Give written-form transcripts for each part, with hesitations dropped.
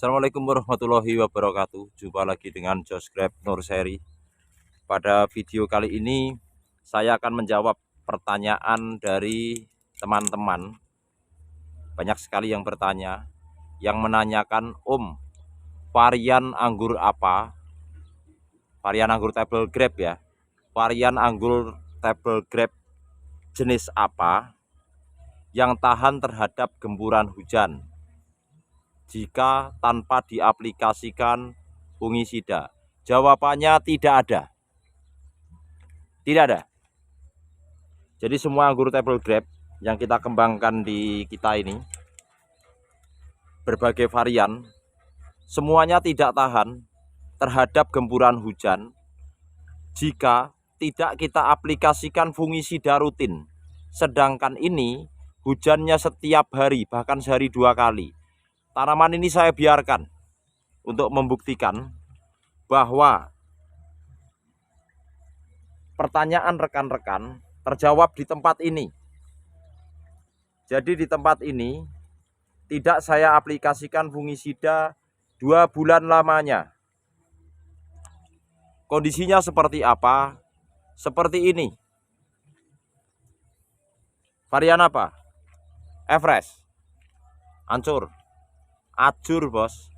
Assalamualaikum warahmatullahi wabarakatuh. Jumpa lagi dengan Josgrab Nurseri. Pada video kali ini saya akan menjawab pertanyaan dari teman-teman. Banyak sekali yang bertanya, yang menanyakan, varian anggur apa? Varian anggur table grape ya. Varian anggur table grape jenis apa yang tahan terhadap gempuran hujan jika tanpa diaplikasikan fungisida? Jawabannya tidak ada. Tidak ada. Jadi semua anggur table grape yang kita kembangkan di kita ini, berbagai varian, semuanya tidak tahan terhadap gempuran hujan jika tidak kita aplikasikan fungisida rutin. Sedangkan ini hujannya setiap hari, bahkan sehari 2 kali. Tanaman ini saya biarkan untuk membuktikan bahwa pertanyaan rekan-rekan terjawab di tempat ini. Jadi di tempat ini tidak saya aplikasikan fungisida 2 bulan lamanya. Kondisinya seperti apa? Seperti ini. Varian apa? Everest. Hancur. Ajur, bos.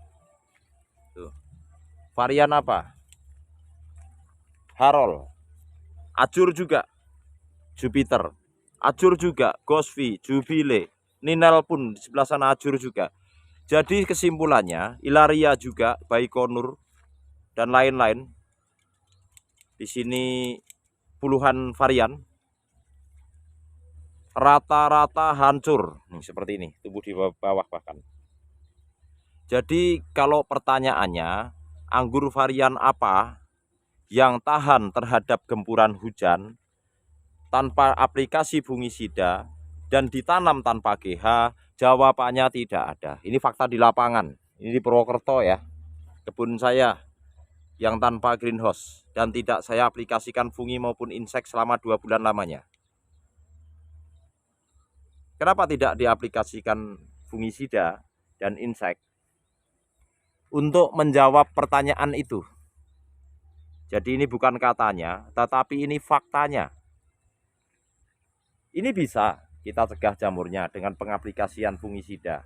Tuh. Varian apa? Harol. Ajur juga. Jupiter. Ajur juga. Gosvi, Jubile. Ninel pun di sebelah sana ajur juga. Jadi kesimpulannya, Ilaria juga, Baikonur dan lain-lain. Di sini puluhan varian. Rata-rata hancur. Nih, seperti ini, tumbuh di bawah bahkan. Jadi kalau pertanyaannya, anggur varian apa yang tahan terhadap gempuran hujan tanpa aplikasi fungisida dan ditanam tanpa GH, jawabannya tidak ada. Ini fakta di lapangan. Ini di Purwokerto ya, kebun saya yang tanpa greenhouse dan tidak saya aplikasikan fungi maupun insek selama 2 bulan lamanya. Kenapa tidak diaplikasikan fungisida dan insek? Untuk menjawab pertanyaan itu. Jadi ini bukan katanya, tetapi ini faktanya. Ini bisa kita cegah jamurnya dengan pengaplikasian fungisida.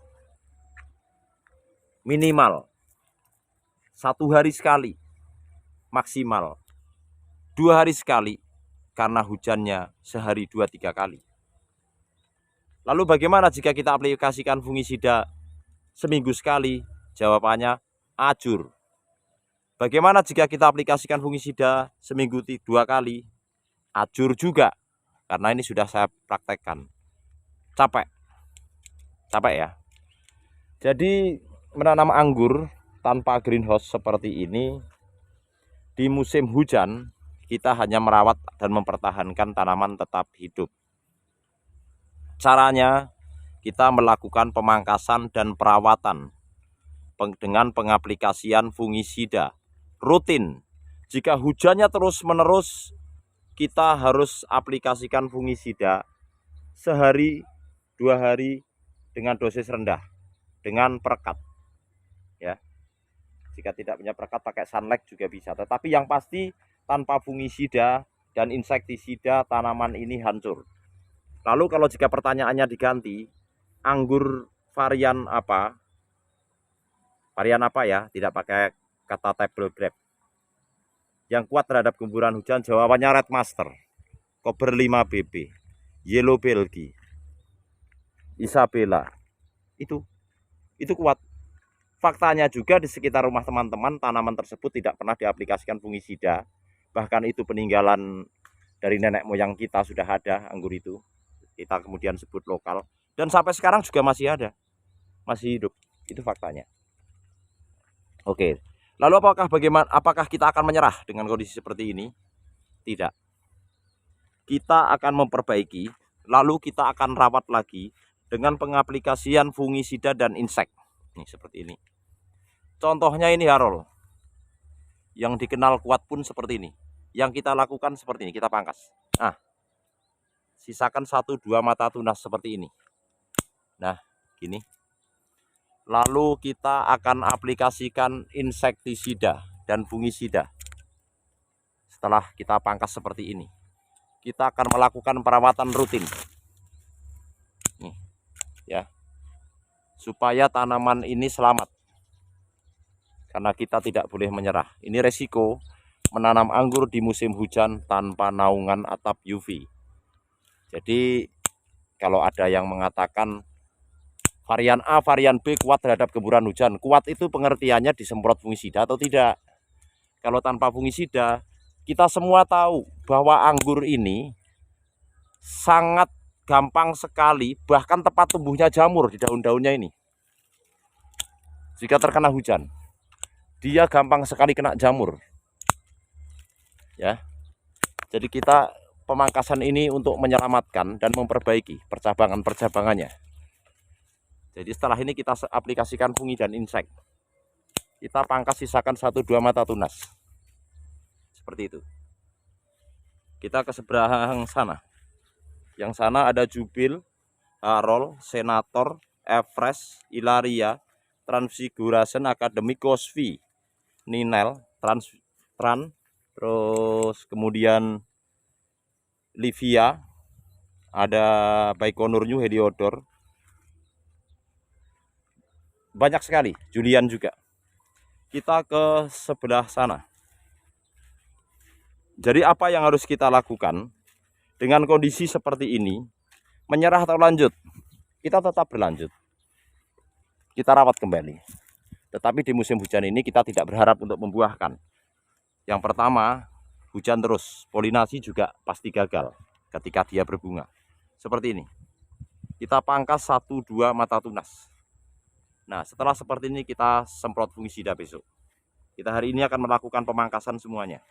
Minimal 1 hari sekali, maksimal 2 hari sekali, karena hujannya sehari 2-3 kali. Lalu bagaimana jika kita aplikasikan fungisida seminggu sekali? Jawabannya ajur. Bagaimana jika kita aplikasikan fungisida seminggu 2 kali? Ajur juga. Karena ini sudah saya praktekkan. Capek ya. Jadi menanam anggur tanpa greenhouse seperti ini, di musim hujan kita hanya merawat dan mempertahankan tanaman tetap hidup. Caranya kita melakukan pemangkasan dan perawatan dengan pengaplikasian fungisida rutin. Jika hujannya terus-menerus, kita harus aplikasikan fungisida sehari 2 hari dengan dosis rendah, dengan perekat ya. Jika tidak punya perekat pakai sunlight juga bisa, tetapi yang pasti tanpa fungisida dan insektisida tanaman ini hancur. Lalu kalau jika pertanyaannya diganti, anggur varian apa? Varian apa ya? Tidak pakai kata table grape. Yang kuat terhadap gempuran hujan, jawabannya Red Master, Kober 5BB, Yellow Belgi, Isabella. Itu kuat. Faktanya juga di sekitar rumah teman-teman tanaman tersebut tidak pernah diaplikasikan fungisida. Bahkan itu peninggalan dari nenek moyang kita sudah ada anggur itu. Kita kemudian sebut lokal dan sampai sekarang juga masih ada, masih hidup. Itu faktanya. Oke. Lalu apakah kita akan menyerah dengan kondisi seperti ini? Tidak. Kita akan memperbaiki, lalu kita akan rawat lagi dengan pengaplikasian fungisida dan insek. Nih seperti ini. Contohnya ini harol. Yang dikenal kuat pun seperti ini. Yang kita lakukan seperti ini, kita pangkas. Nah, sisakan 1-2 mata tunas seperti ini. Nah, gini. Lalu kita akan aplikasikan insektisida dan fungisida. Setelah kita pangkas seperti ini, kita akan melakukan perawatan rutin. Nih, ya, supaya tanaman ini selamat. Karena kita tidak boleh menyerah. Ini resiko menanam anggur di musim hujan tanpa naungan atap UV. Jadi kalau ada yang mengatakan varian A, varian B kuat terhadap gemburan hujan, kuat itu pengertiannya disemprot fungisida atau tidak. Kalau tanpa fungisida, kita semua tahu bahwa anggur ini sangat gampang sekali, bahkan tempat tumbuhnya jamur di daun-daunnya ini. Jika terkena hujan, dia gampang sekali kena jamur. Ya. Jadi kita pemangkasan ini untuk menyelamatkan dan memperbaiki percabangan-percabangannya. Jadi setelah ini kita aplikasikan fungi dan insek. Kita pangkas sisakan 1-2 mata tunas. Seperti itu. Kita ke seberang sana. Yang sana ada Jubil, Harol, Senator, Everest, Ilaria, Transfiguration, Academicus V, Ninel, terus kemudian Livia, ada Baikonur New Heliodor, banyak sekali, Julian juga. Kita ke sebelah sana. Jadi apa yang harus kita lakukan dengan kondisi seperti ini? Menyerah atau lanjut? Kita tetap berlanjut. Kita rawat kembali. Tetapi di musim hujan ini kita tidak berharap untuk membuahkan. Yang pertama, hujan terus, polinasi juga pasti gagal ketika dia berbunga. Seperti ini. Kita pangkas 1-2 mata tunas. Nah, setelah seperti ini kita semprot fungisida besok. Kita hari ini akan melakukan pemangkasan semuanya.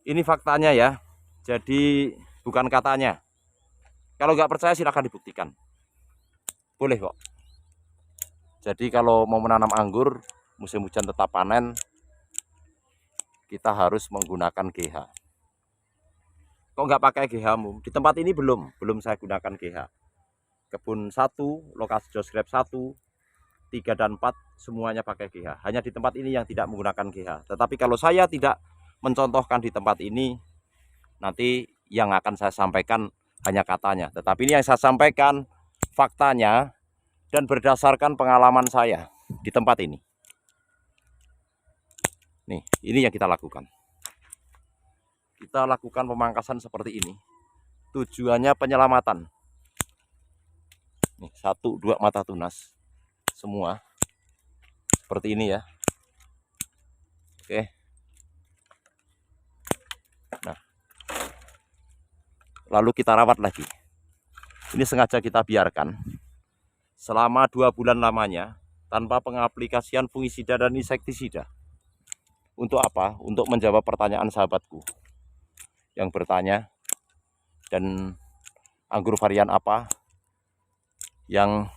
Ini faktanya ya. Jadi bukan katanya. Kalau nggak percaya silahkan dibuktikan. Boleh kok. Jadi kalau mau menanam anggur, musim hujan tetap panen, kita harus menggunakan GH. Kok nggak pakai GH? Di tempat ini belum saya gunakan GH. Kebun 1, lokasi Josgrab 1, 3 dan 4 semuanya pakai GH. Hanya di tempat ini yang tidak menggunakan GH. Tetapi kalau saya tidak mencontohkan di tempat ini, nanti yang akan saya sampaikan hanya katanya. Tetapi ini yang saya sampaikan faktanya dan berdasarkan pengalaman saya di tempat ini. Nih, ini yang kita lakukan. Kita lakukan pemangkasan seperti ini. Tujuannya penyelamatan. Nih, 1-2 mata tunas semua seperti ini ya. Oke. Nah, lalu kita rawat lagi. Ini sengaja kita biarkan selama 2 bulan lamanya tanpa pengaplikasian fungisida dan insektisida. Untuk apa? Untuk menjawab pertanyaan sahabatku yang bertanya, dan anggur varian apa yang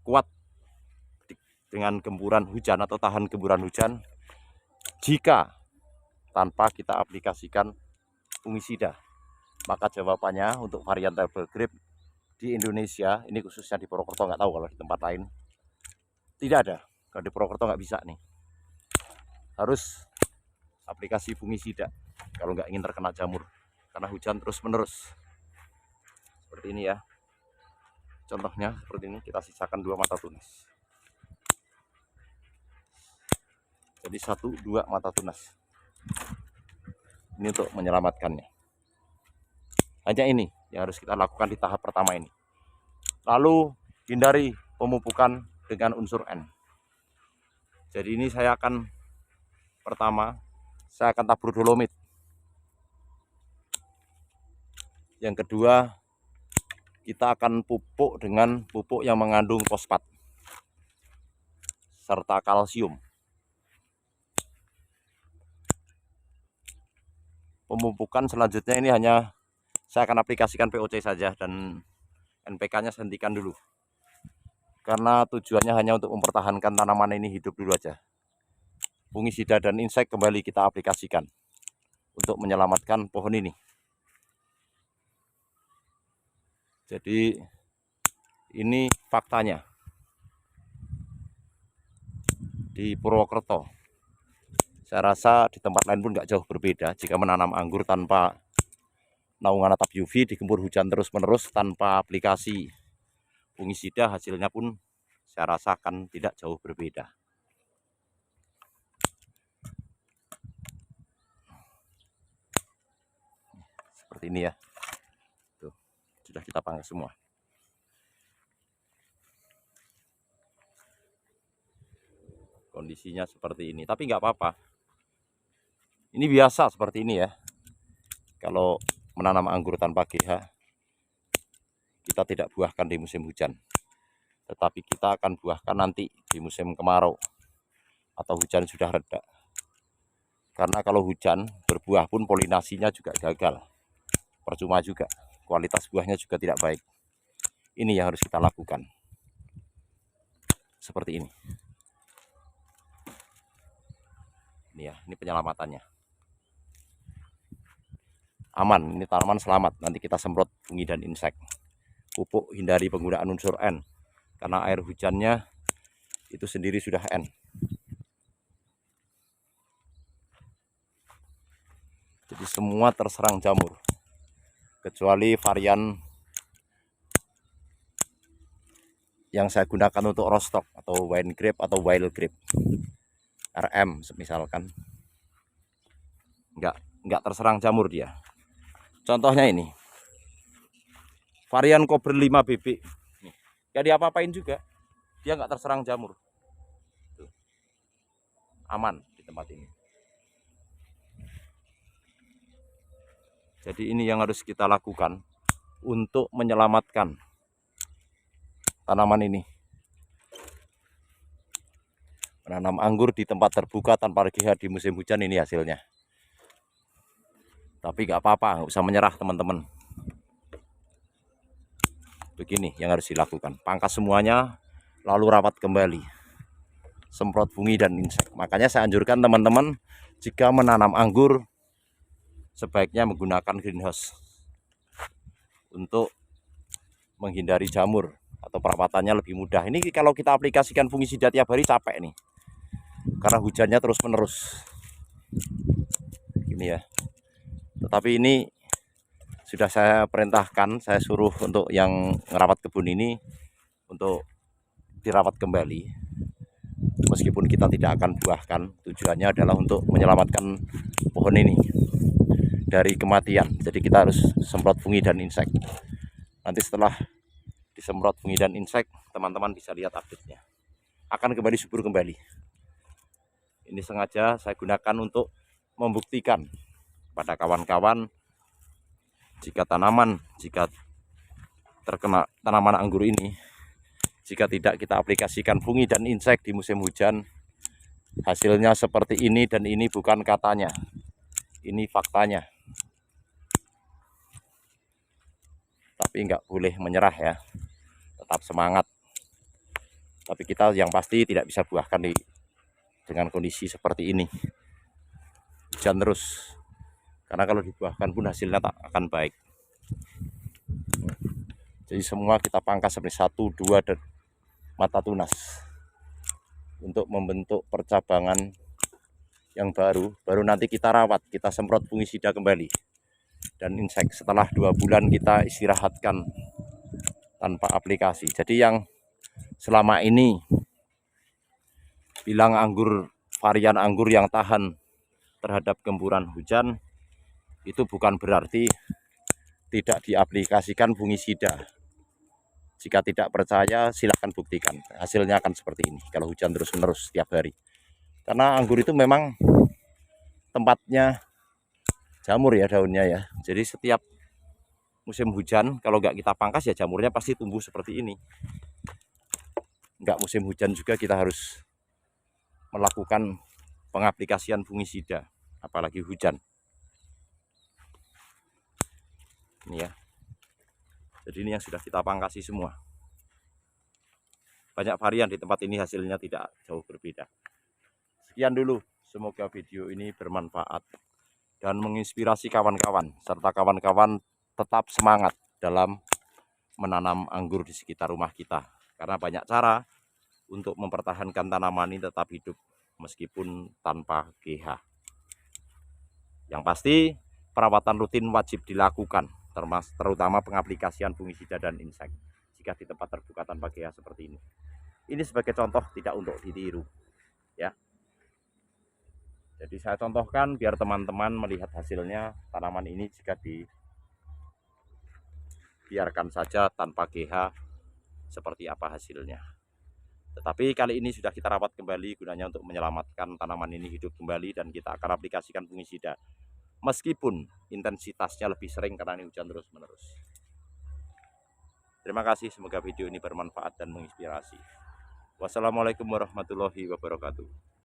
kuat dengan gemburan hujan atau tahan gemburan hujan jika tanpa kita aplikasikan fungisida. Maka jawabannya untuk varian table grape di Indonesia, ini khususnya di Purwokerto, nggak tahu kalau di tempat lain, tidak ada. Kalau di Purwokerto nggak bisa nih, harus aplikasi fungisida kalau nggak ingin terkena jamur, karena hujan terus menerus. Seperti ini ya. Contohnya seperti ini, kita sisakan 2 mata tunas. Jadi 1-2 mata tunas. Ini untuk menyelamatkannya. Hanya ini yang harus kita lakukan di tahap pertama ini. Lalu hindari pemupukan dengan unsur N. Jadi ini saya akan tabur dolomit. Yang kedua, kita akan pupuk dengan pupuk yang mengandung fosfat serta kalsium. Pemupukan selanjutnya ini hanya saya akan aplikasikan POC saja, dan NPK-nya hentikan dulu. Karena tujuannya hanya untuk mempertahankan tanaman ini hidup dulu aja. Fungisida dan insek kembali kita aplikasikan untuk menyelamatkan pohon ini. Jadi Ini faktanya di Purwokerto. Saya rasa di tempat lain pun nggak jauh berbeda jika menanam anggur tanpa naungan atap UV, digempur hujan terus-menerus tanpa aplikasi fungisida, hasilnya pun saya rasakan tidak jauh berbeda. Seperti ini ya. Tuh, sudah kita pangkas semua. Kondisinya seperti ini, tapi nggak apa-apa. Ini biasa seperti ini ya. Kalau menanam anggur tanpa GH, kita tidak buahkan di musim hujan, tetapi kita akan buahkan nanti di musim kemarau atau hujan sudah reda. Karena kalau hujan berbuah pun polinasinya juga gagal, percuma juga, kualitas buahnya juga tidak baik. Ini yang harus kita lakukan seperti ini. Ini ya, ini penyelamatannya aman. Ini tanaman selamat. Nanti kita semprot fungi dan insek. Pupuk hindari penggunaan unsur N, karena air hujannya itu sendiri sudah N. Jadi semua terserang jamur, kecuali varian yang saya gunakan untuk rostock atau wine grape atau wild grape, RM misalkan, nggak terserang jamur dia. Contohnya ini varian Cobra 5 BB, nggak diapa-apain juga, dia nggak terserang jamur. Tuh. Aman di tempat ini. Jadi ini yang harus kita lakukan untuk menyelamatkan tanaman ini. Menanam anggur di tempat terbuka tanpa GH di musim hujan, ini hasilnya. Tapi nggak apa-apa, nggak usah menyerah teman-teman. Begini yang harus dilakukan, pangkas semuanya, lalu rawat kembali, semprot fungi dan insek. Makanya saya anjurkan teman-teman, jika menanam anggur sebaiknya menggunakan greenhouse untuk menghindari jamur atau perawatannya lebih mudah. Ini kalau kita aplikasikan fungisida tiap hari capek nih, karena hujannya terus menerus. Ini ya. Tetapi ini sudah saya perintahkan, saya suruh untuk yang merawat kebun ini untuk dirawat kembali. Meskipun kita tidak akan buahkan, tujuannya adalah untuk menyelamatkan pohon ini dari kematian. Jadi kita harus semprot fungi dan insek. Nanti setelah disemprot fungi dan insek, teman-teman bisa lihat update-nya. Akan kembali subur kembali. Ini sengaja saya gunakan untuk membuktikan pada kawan-kawan, jika terkena tanaman anggur ini, jika tidak kita aplikasikan fungi dan insek di musim hujan, hasilnya seperti ini. Dan ini bukan katanya, ini faktanya. Tapi nggak boleh menyerah ya, tetap semangat. Tapi kita yang pasti tidak bisa buahkan dengan kondisi seperti ini, hujan terus. Karena kalau dibuahkan pun hasilnya tak akan baik. Jadi semua kita pangkas seperti 1, 2 dan mata tunas untuk membentuk percabangan yang baru nanti kita rawat, kita semprot fungisida kembali dan insek. Setelah 2 bulan kita istirahatkan tanpa aplikasi. Jadi yang selama ini bilang varian anggur yang tahan terhadap gempuran hujan, itu bukan berarti tidak diaplikasikan fungisida. Jika tidak percaya, silahkan buktikan. Hasilnya akan seperti ini kalau hujan terus-menerus setiap hari. Karena anggur itu memang tempatnya jamur ya, daunnya ya. Jadi setiap musim hujan, kalau nggak kita pangkas ya jamurnya pasti tumbuh seperti ini. Nggak musim hujan juga kita harus melakukan pengaplikasian fungisida, apalagi hujan. Ini ya. Jadi ini yang sudah kita pangkasi semua. Banyak varian di tempat ini, hasilnya tidak jauh berbeda. Sekian dulu, semoga video ini bermanfaat dan menginspirasi kawan-kawan, serta kawan-kawan tetap semangat dalam menanam anggur di sekitar rumah kita. Karena banyak cara untuk mempertahankan tanaman ini tetap hidup meskipun tanpa GH. Yang pasti perawatan rutin wajib dilakukan, terutama pengaplikasian fungisida dan insek jika di tempat terbuka tanpa GH seperti ini. Ini sebagai contoh, tidak untuk ditiru ya. Jadi saya contohkan biar teman-teman melihat hasilnya tanaman ini jika dibiarkan saja tanpa GH seperti apa hasilnya. Tetapi kali ini sudah kita rawat kembali gunanya untuk menyelamatkan tanaman ini hidup kembali, dan kita akan aplikasikan fungisida meskipun intensitasnya lebih sering karena ini hujan terus-menerus. Terima kasih, semoga video ini bermanfaat dan menginspirasi. Wassalamualaikum warahmatullahi wabarakatuh.